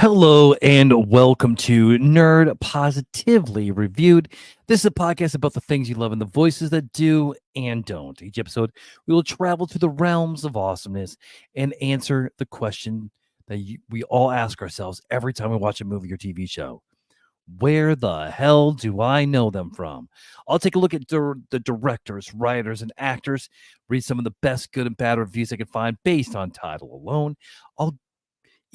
Hello and welcome to Nerd Positively Reviewed. This is a podcast about the things you love and the voices that do and don't. Each episode, we will travel to the realms of awesomeness and answer the question that we all ask ourselves every time we watch a movie or TV show. Where the hell do I know them from? I'll take a look at the directors, writers, and actors, read some of the best good and bad reviews I can find based on title alone. I'll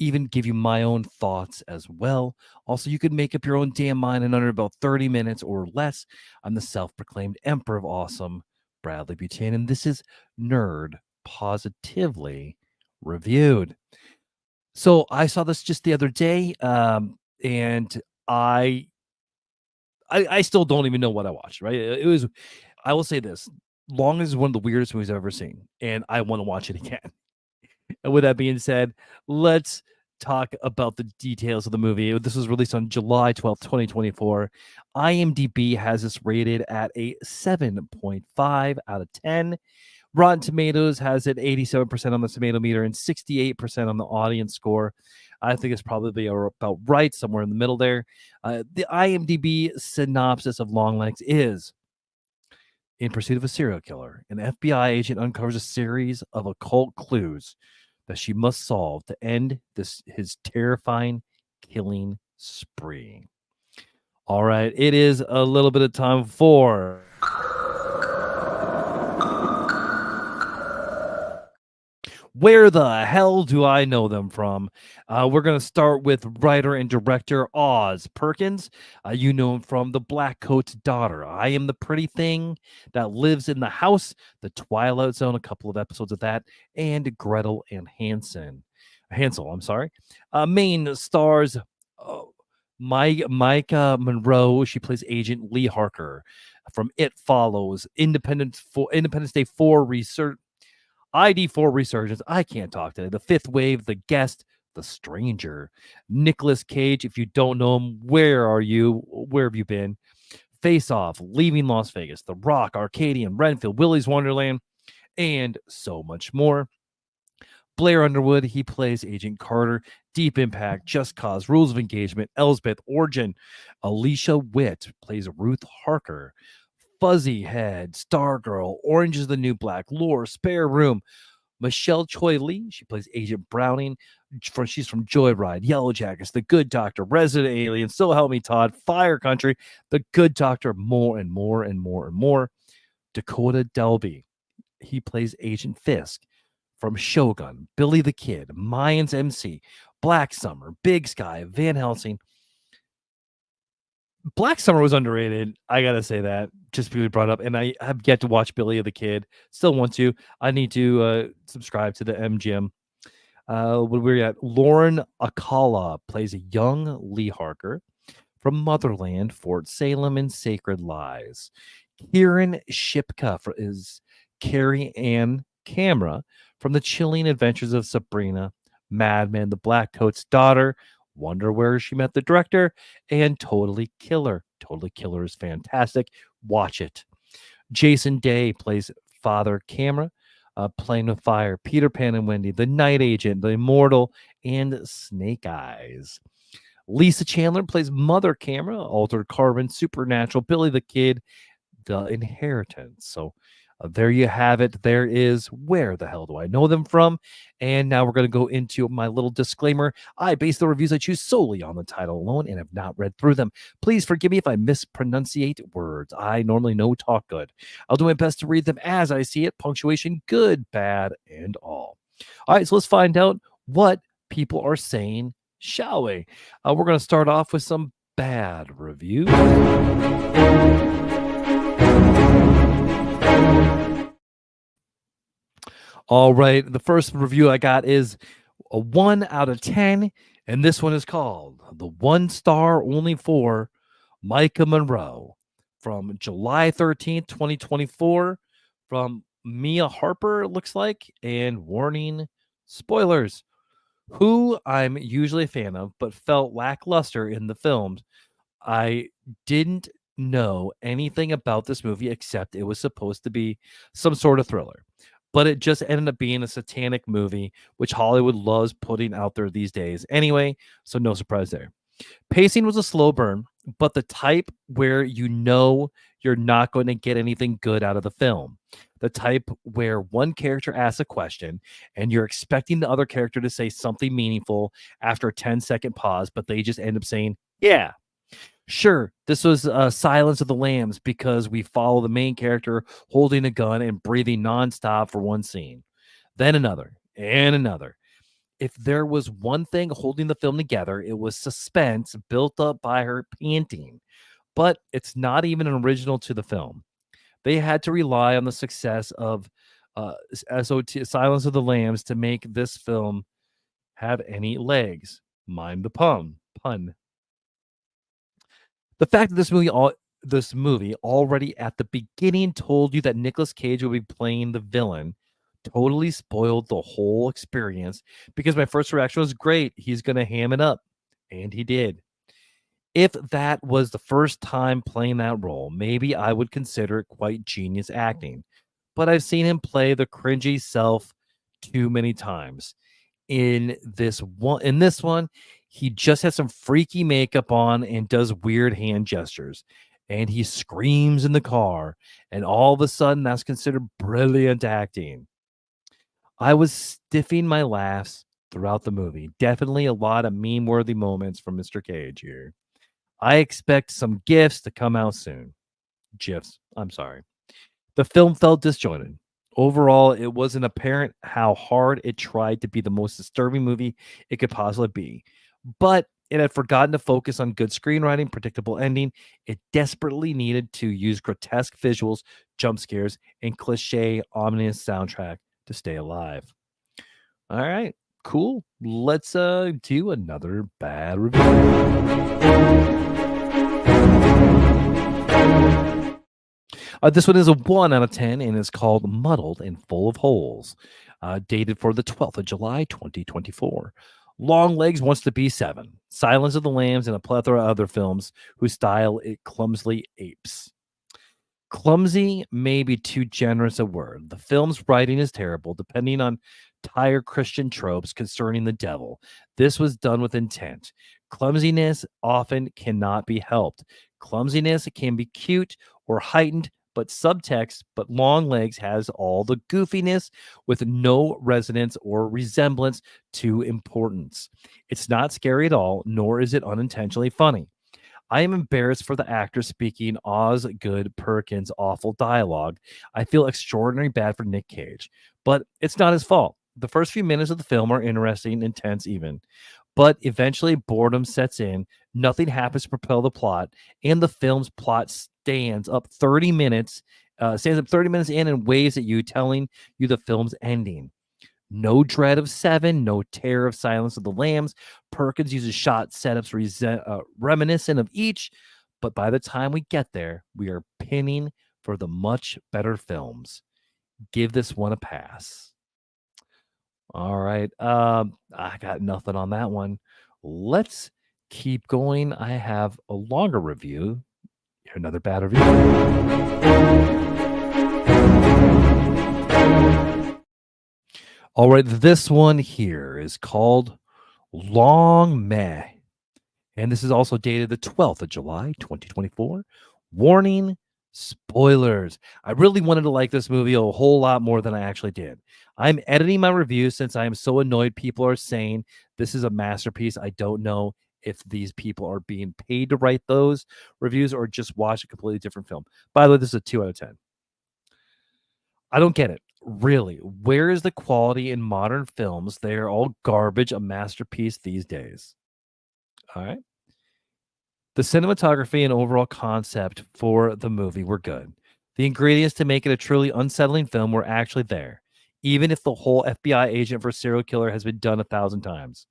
even give you my own thoughts as well. Also, you could make up your own damn mind in under about 30 minutes or less. I'm the self-proclaimed Emperor of Awesome, Bradley Buchanan. This is Nerd Positively Reviewed. So I saw this just the other day, and I still don't even know what I watched, right? It was, I will say this, Long is one of the weirdest movies I've ever seen, and I want to watch it again. And with that being said, let's talk about the details of the movie. This was released on July 12th, 2024. IMDb has this rated at a 7.5 out of 10. Rotten Tomatoes has it 87% on the tomato meter and 68% on the audience score. I think it's probably about right, somewhere in the middle there. The IMDb synopsis of Longlegs is: in pursuit of a serial killer, an FBI agent uncovers a series of occult clues that she must solve to end his terrifying killing spree. All right, it is a little bit of time for Where the Hell Do I Know Them From? We're going to start with writer and director Oz Perkins. You know him from The Black Coat's Daughter, I Am the Pretty Thing That Lives in the House, The Twilight Zone, a couple of episodes of that, and Gretel and Hansel, I'm sorry. Main stars Micah Monroe. She plays Agent Lee Harker from It Follows, Independence Day 4 Research, ID4 Resurgence. I can't talk today. The Fifth Wave, The Guest, The Stranger. Nicolas Cage, if you don't know him, where are you? Where have you been? Face Off, Leaving Las Vegas, The Rock, Arcadian, Renfield, Willy's Wonderland, and so much more. Blair Underwood, he plays Agent Carter. Deep Impact, Just Cause, Rules of Engagement, Elsbeth Origin. Alicia Witt plays Ruth Harker. Fuzzy Head, Stargirl, Orange is the New Black, Lore, Spare Room. Michelle Choi Lee, she plays Agent Browning. She's from Joyride, Yellow Jackets, The Good Doctor, Resident Alien, So Help Me Todd, Fire Country, The Good Doctor, more and more and more and more. Dakota Delby, he plays Agent Fisk from Shogun, Billy the Kid, Mayans MC, Black Summer, Big Sky, Van Helsing. Black Summer was underrated. I gotta say that, just because we brought it up, and I have yet to watch Billy the Kid. Still want to. I need to subscribe to the MGM. What we're at, Lauren Akala plays a young Lee Harker from Motherland, Fort Salem, and Sacred Lies. Kieran Shipka is Carrie Ann Camera from The Chilling Adventures of Sabrina, Mad Men, The Black Coat's Daughter, Wonder Where She Met the Director, and Totally Killer. Totally Killer is fantastic. Watch it. Jason Day plays Father Camera, Playing with Fire, Peter Pan and Wendy, The Night Agent, The Immortal, and Snake Eyes. Lisa Chandler plays Mother Camera, Altered Carbon, Supernatural, Billy the Kid, The Inheritance. So there you have it. There is Where the Hell Do I Know Them From? And now we're going to go into my little disclaimer. I base the reviews I choose solely on the title alone and have not read through them. Please forgive me if I mispronunciate words. I normally know talk good. I'll do my best to read them as I see it. Punctuation, good, bad, and all. All right, so let's find out what people are saying, shall we? We're going to start off with some bad reviews. All right, the first review I got is a 1 out of 10, and this one is called The 1 Star Only for Micah Monroe from July 13th, 2024, from Mia Harper, it looks like, and warning, spoilers. Who I'm usually a fan of, but felt lackluster in the films. I didn't know anything about this movie except it was supposed to be some sort of thriller. but it just ended up being a satanic movie, which Hollywood loves putting out there these days. Anyway, so no surprise there. Pacing was a slow burn, but the type where you know you're not going to get anything good out of the film. The type where one character asks a question and you're expecting the other character to say something meaningful after a 10-second pause, but they just end up saying, yeah. Sure, this was Silence of the Lambs because we follow the main character holding a gun and breathing nonstop for one scene, then another, and another. If there was one thing holding the film together, it was suspense built up by her panting. But it's not even an original to the film. They had to rely on the success of SOT, Silence of the Lambs, to make this film have any legs. Mind the pun. The fact that this movie already at the beginning told you that Nicolas Cage would be playing the villain totally spoiled the whole experience because my first reaction was great. He's going to ham it up. And he did. If that was the first time playing that role, maybe I would consider it quite genius acting. But I've seen him play the cringy self too many times. In this one, he just has some freaky makeup on and does weird hand gestures. And he screams in the car, and all of a sudden that's considered brilliant acting. I was stiffing my laughs throughout the movie. Definitely a lot of meme-worthy moments from Mr. Cage here. I expect some gifts to come out soon. GIFs, I'm sorry. The film felt disjointed. Overall, it wasn't apparent how hard it tried to be the most disturbing movie it could possibly be. But it had forgotten to focus on good screenwriting, predictable ending. It desperately needed to use grotesque visuals, jump scares, and cliche, ominous soundtrack to stay alive. All right, cool. Let's do another bad review. This one is a 1 out of 10 and is called Muddled and Full of Holes, dated for the 12th of July, 2024. Longlegs wants to be 7. Silence of the Lambs and a plethora of other films whose style it clumsily apes. Clumsy may be too generous a word. The film's writing is terrible, depending on tired Christian tropes concerning the devil. This was done with intent. Clumsiness often cannot be helped. Clumsiness can be cute or heightened, but subtext, but Longlegs has all the goofiness with no resonance or resemblance to importance. It's not scary at all, nor is it unintentionally funny. I am embarrassed for the actor speaking Osgood Perkins' awful dialogue. I feel extraordinarily bad for Nick Cage, but it's not his fault. The first few minutes of the film are interesting, intense even, but eventually boredom sets in. Nothing happens to propel the plot, and the film's plot stands up 30 minutes in and waves at you, telling you the film's ending. No dread of 7, no terror of Silence of the Lambs. Perkins uses shot setups reminiscent of each, but by the time we get there, we are pinning for the much better films. Give this one a pass. All right. I got nothing on that one. Let's keep going. I have a longer review. Here, another bad review. All right, this one here is called Long Meh. And this is also dated the 12th of July, 2024. Warning, spoilers. I really wanted to like this movie a whole lot more than I actually did. I'm editing my review since I am so annoyed people are saying this is a masterpiece. I don't know if these people are being paid to write those reviews or just watch a completely different film. By the way, this is a 2 out of 10. I don't get it. Really, where is the quality in modern films? They are all garbage, a masterpiece these days. All right. The cinematography and overall concept for the movie were good. The ingredients to make it a truly unsettling film were actually there, even if the whole FBI agent for serial killer has been done 1,000 times.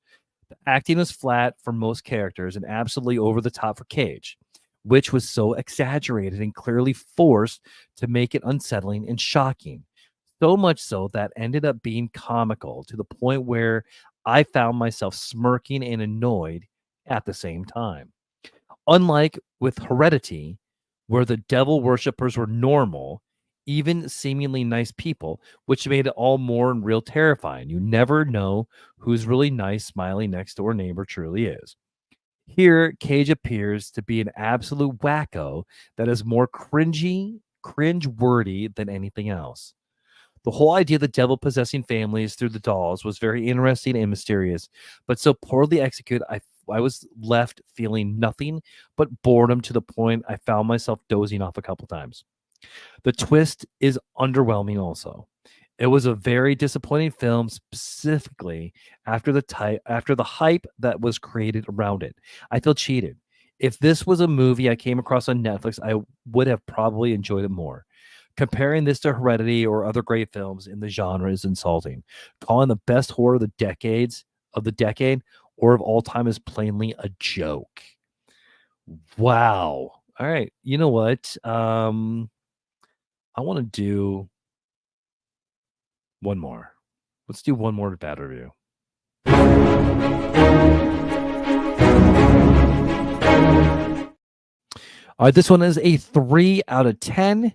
The acting was flat for most characters and absolutely over the top for Cage, which was so exaggerated and clearly forced to make it unsettling and shocking. So much so that ended up being comical to the point where I found myself smirking and annoyed at the same time. Unlike with Heredity, where the devil worshippers were normal, even seemingly nice people, which made it all more and real terrifying. You never know whose really nice, smiling next door neighbor truly is. Here, Cage appears to be an absolute wacko that is more cringe-worthy than anything else. The whole idea of the devil possessing families through the dolls was very interesting and mysterious, but so poorly executed, I was left feeling nothing but boredom to the point I found myself dozing off a couple times. The twist is underwhelming also. It was a very disappointing film, specifically after the hype that was created around it. I feel cheated. If this was a movie I came across on Netflix, I would have probably enjoyed it more. Comparing this to Heredity or other great films in the genre is insulting. Calling the best horror of the decade or of all time is plainly a joke. Wow. All right. You know what? I want to do one more. Let's do one more bad review. All right, this one is a 3 out of 10,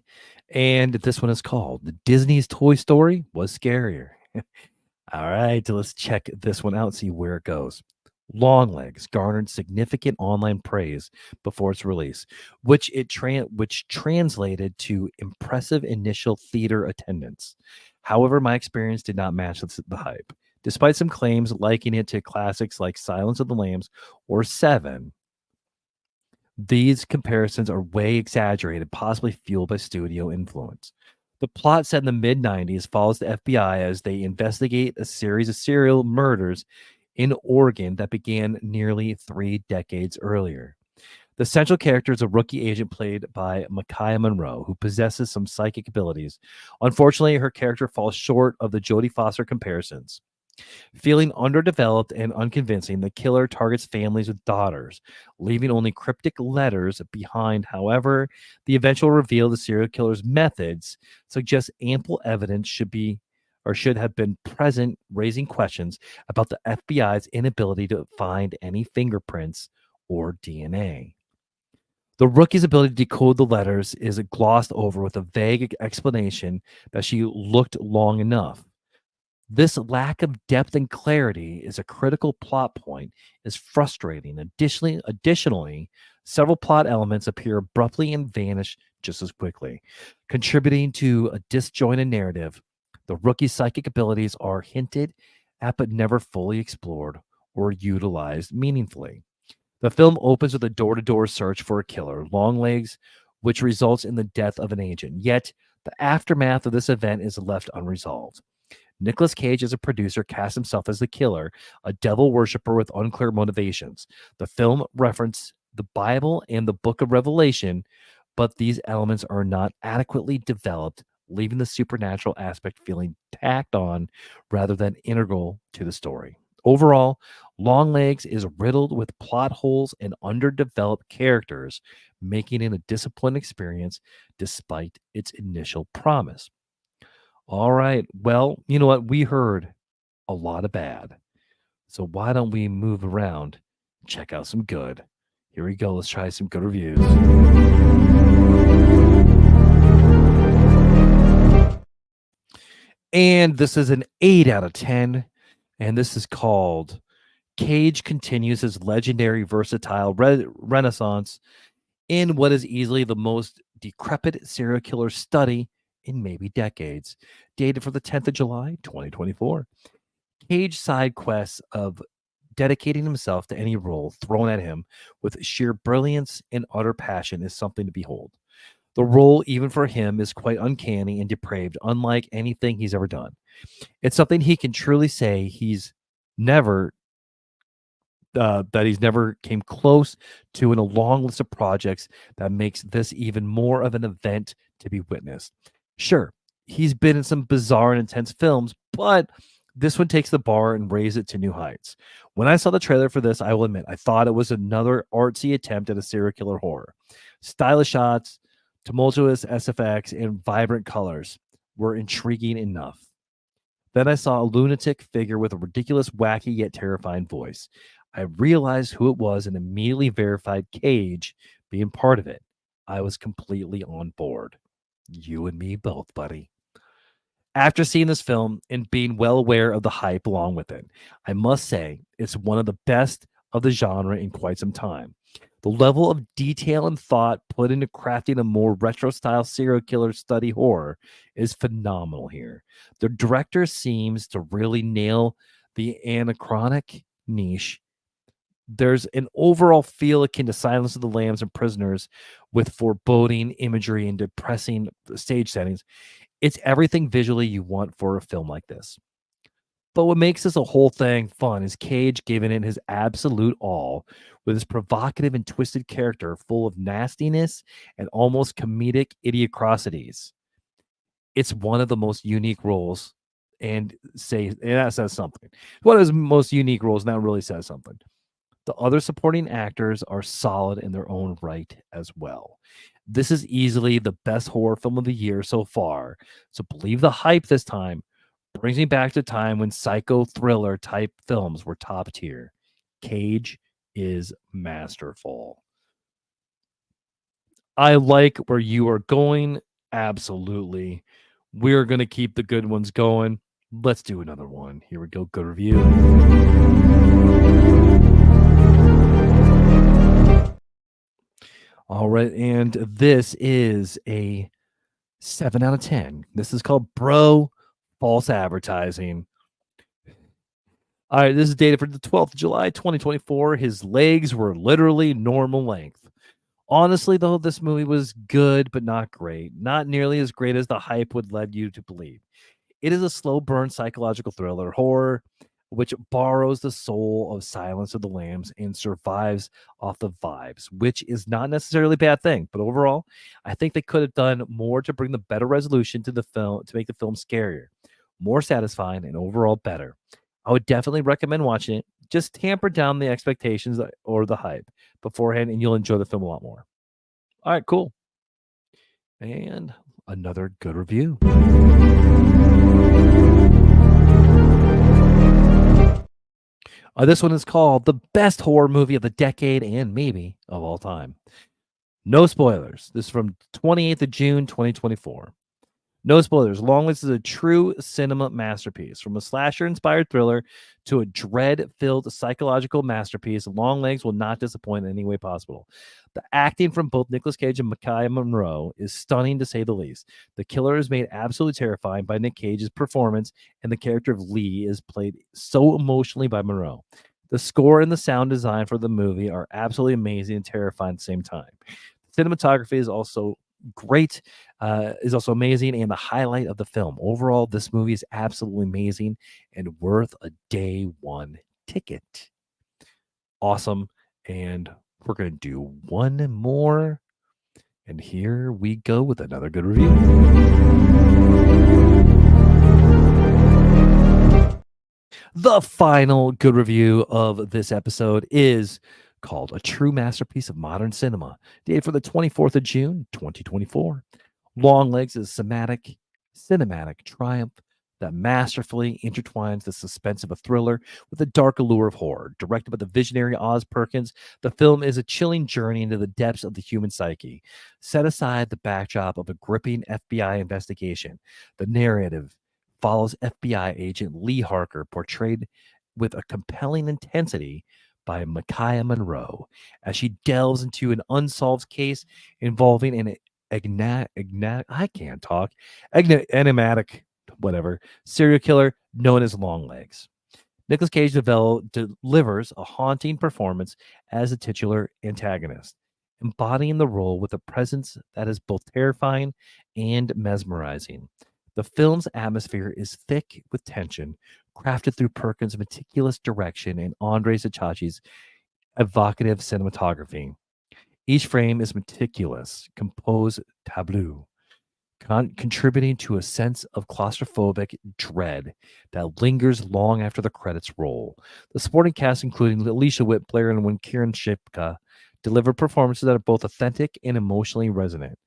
and this one is called Disney's Toy Story Was Scarier. All right, so let's check this one out, see where it goes. Longlegs garnered significant online praise before its release, which translated to impressive initial theater attendance. However, my experience did not match the hype. Despite some claims liking it to classics like Silence of the Lambs or Seven, these comparisons are way exaggerated, possibly fueled by studio influence. The plot set in the mid 90s follows the FBI as they investigate a series of serial murders in Oregon that began nearly 3 decades earlier. The central character is a rookie agent played by Micaiah Monroe, who possesses some psychic abilities. Unfortunately, her character falls short of the Jodie Foster comparisons. Feeling underdeveloped and unconvincing, the killer targets families with daughters, leaving only cryptic letters behind. However, the eventual reveal of the serial killer's methods suggests ample evidence should have been present, raising questions about the FBI's inability to find any fingerprints or DNA. The rookie's ability to decode the letters is glossed over with a vague explanation that she looked long enough. This lack of depth and clarity is a critical plot point, is frustrating. Additionally, several plot elements appear abruptly and vanish just as quickly, contributing to a disjointed narrative. The rookie's psychic abilities are hinted at but never fully explored or utilized meaningfully. The film opens with a door-to-door search for a killer, Longlegs, which results in the death of an agent. Yet, the aftermath of this event is left unresolved. Nicolas Cage, as a producer, cast himself as the killer, a devil worshiper with unclear motivations. The film referenced the Bible and the Book of Revelation, but these elements are not adequately developed, leaving the supernatural aspect feeling tacked on rather than integral to the story. Overall, Longlegs is riddled with plot holes and underdeveloped characters, making it a disappointing experience despite its initial promise. All right. Well, you know what? We heard a lot of bad. So why don't we move around, check out some good? Here we go. Let's try some good reviews. And this is an 8 out of 10. And this is called Cage Continues His Legendary Versatile Renaissance in what is easily the most decrepit serial killer study in maybe decades. Dated for the 10th of July, 2024. Cage side quests of dedicating himself to any role thrown at him with sheer brilliance and utter passion is something to behold. The role, even for him, is quite uncanny and depraved, unlike anything he's ever done. It's something he can truly say never he's never came close to in a long list of projects that makes this even more of an event to be witnessed. Sure, he's been in some bizarre and intense films, but this one takes the bar and raises it to new heights. When I saw the trailer for this, I will admit I thought it was another artsy attempt at a serial killer horror. Stylish shots, tumultuous SFX, and vibrant colors were intriguing enough. Then I saw a lunatic figure with a ridiculous, wacky, yet terrifying voice. I realized who it was and immediately verified Cage being part of it. I was completely on board. You and me both, buddy. After seeing this film and being well aware of the hype along with it, I must say it's one of the best of the genre in quite some time. The level of detail and thought put into crafting a more retro style serial killer study horror is phenomenal here. The director seems to really nail the anachronic niche. There's an overall feel akin to Silence of the Lambs and Prisoners with foreboding imagery and depressing stage settings. It's everything visually you want for a film like this. But what makes this a whole thing fun is Cage giving it his absolute all with his provocative and twisted character full of nastiness and almost comedic idiocracies. It's one of the most unique roles and that says something. One of his most unique roles, and that really says something. The other supporting actors are solid in their own right as well. This is easily the best horror film of the year so far. So believe the hype this time brings me back to a time when psycho thriller type films were top tier. Cage is masterful. I like where you are going. Absolutely. We're going to keep the good ones going. Let's do another one. Here we go. Good review. All right, and this is a 7 out of 10. This is called Bro False Advertising. All right, this is dated for the 12th of July, 2024. His legs were literally normal length. Honestly, though, this movie was good, but not great. Not nearly as great as the hype would lead you to believe. It is a slow burn psychological thriller horror which borrows the soul of Silence of the Lambs and survives off the vibes, which is not necessarily a bad thing. But overall, I think they could have done more to bring the better resolution to the film to make the film scarier, more satisfying, and overall better. I would definitely recommend watching it. Just tamper down the expectations or the hype beforehand, and you'll enjoy the film a lot more. All right, cool. And another good review. This one is called The Best Horror Movie of the Decade and maybe of all time. No spoilers. This is from 28th of June, 2024. No spoilers. Longlegs is a true cinema masterpiece. From a slasher-inspired thriller to a dread-filled psychological masterpiece, Longlegs will not disappoint in any way possible. The acting from both Nicolas Cage and Micaiah Monroe is stunning to say the least. The killer is made absolutely terrifying by Nick Cage's performance, and the character of Lee is played so emotionally by Monroe. The score and the sound design for the movie are absolutely amazing and terrifying at the same time. Cinematography is also great, is also amazing and the highlight of the film. Overall, this movie is absolutely amazing and worth a day one ticket. Awesome. And we're going to do one more. And here we go with another good review. The final good review of this episode is called A True Masterpiece of Modern Cinema, dated for the 24th of June, 2024. Longlegs is cinematic triumph that masterfully intertwines the suspense of a thriller with the dark allure of horror. Directed by the visionary Oz Perkins, the film is a chilling journey into the depths of the human psyche. Set aside the backdrop of a gripping FBI investigation, the narrative follows FBI agent Lee Harker, portrayed with a compelling intensity by Micaiah Monroe, as she delves into an unsolved case involving an I can't talk, enigmatic, whatever, serial killer known as Longlegs. Nicolas Cage delivers a haunting performance as the titular antagonist, embodying the role with a presence that is both terrifying and mesmerizing. The film's atmosphere is thick with tension, crafted through Perkins' meticulous direction and Andrei Sachachi's evocative cinematography. Each frame is meticulous, composed tableau, contributing to a sense of claustrophobic dread that lingers long after the credits roll. The supporting cast, including Alicia Whitblair and Kieran Shipka, deliver performances that are both authentic and emotionally resonant.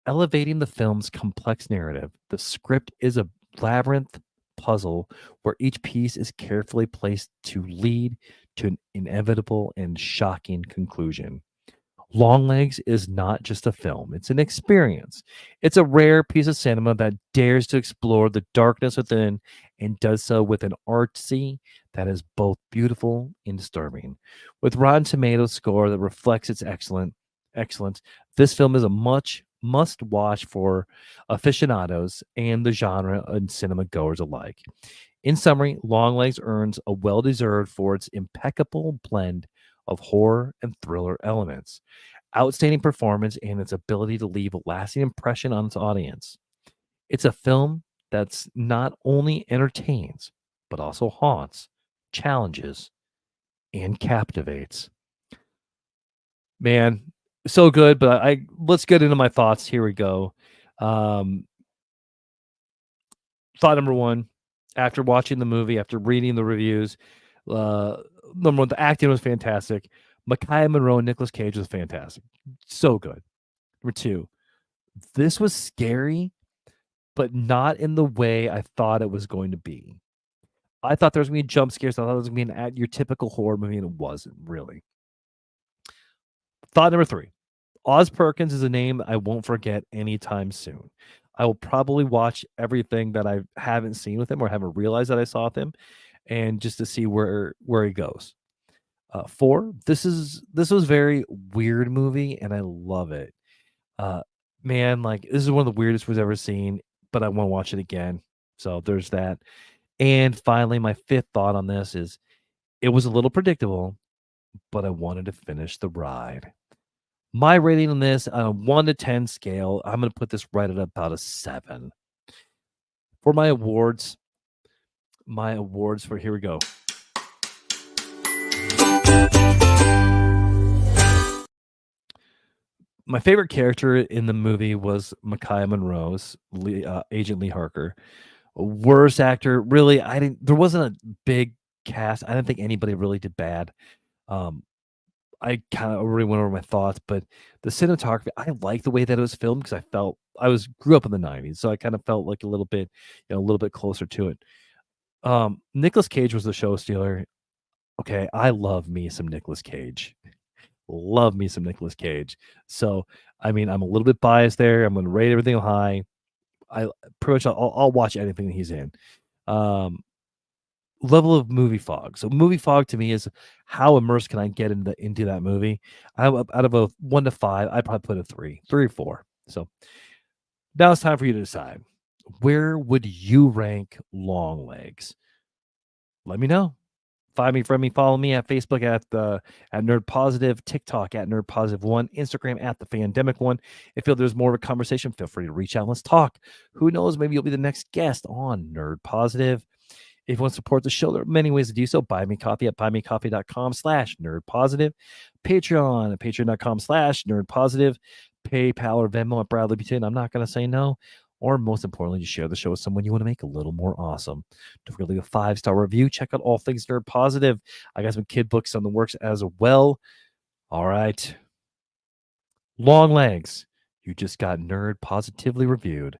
Elevating the film's complex narrative, the script is a labyrinth puzzle where each piece is carefully placed to lead to an inevitable and shocking conclusion. Longlegs is not just a film, it's an experience. It's a rare piece of cinema that dares to explore the darkness within and does so with an artsy that is both beautiful and disturbing. With Rotten Tomatoes score that reflects its excellence, this film is a much must watch for aficionados and the genre and cinema goers alike. In summary, Longlegs earns a well deserved for its impeccable blend of horror and thriller elements, outstanding performance, and its ability to leave a lasting impression on its audience. It's a film that's not only entertains, but also haunts, challenges, and captivates. Man, so good, but I let's get into my thoughts. Here we go. Um, Thought number one, after watching the movie, after reading the reviews, uh, number one, the acting was fantastic. Micaiah Monroe and Nicolas Cage was fantastic. So good. Number two, this was scary, but not in the way I thought it was going to be. I thought there was going to be jump scares. I thought it was going to be your typical horror movie, and it wasn't really. Thought number three, Oz Perkins is a name I won't forget anytime soon. I will probably watch everything that I haven't seen with him or haven't realized that I saw with him, and just to see where he goes. Four, this was very weird movie, and I love it. Uh, Man, like this is one of the weirdest we've ever seen, but I want to watch it again. So there's that. And finally, my fifth thought on this is it was a little predictable, but I wanted to finish the ride. My rating on this on a 1 to 10 scale, I'm going to put this right at about a 7. For my awards for here we go. My favorite character in the movie was Micaiah Monroe's Agent Lee Harker. Worst actor, really, I didn't. There wasn't a big cast. I didn't think anybody really did bad. Um, I kind of already went over my thoughts, but the cinematography, I like the way that it was filmed because I felt grew up in the '90s, so I kind of felt like a little bit, a little bit closer to it. Nicolas Cage was the show stealer. Okay, I love me some Nicolas Cage. Love me some Nicolas Cage. So, I mean, I'm a little bit biased there. I'm going to rate everything high. I pretty much I'll watch anything that he's in. Um, Level of movie fog. So movie fog to me is how immersed can I get into that movie? Out of a 1 to 5, I'd probably put a 3, 3 or 4. So now it's time for you to decide. Where would you rank Longlegs? Let me know. Find me, friend me, follow me at Facebook at Nerd Positive, TikTok at Nerd Positive One, Instagram at the Fandemic One. If you feel there's more of a conversation, feel free to reach out. Let's talk. Who knows? Maybe you'll be the next guest on Nerd Positive. If you want to support the show, there are many ways to do so. Buy me coffee at buymecoffee.com/nerdpositive. Patreon at patreon.com/nerdpositive. PayPal or Venmo at Bradley Butin. I'm not going to say no. Or most importantly, just share the show with someone you want to make a little more awesome. Don't forget to leave a 5-star review. Check out all things Nerd Positive. I got some kid books on the works as well. All right. Longlegs. You just got Nerd Positively reviewed.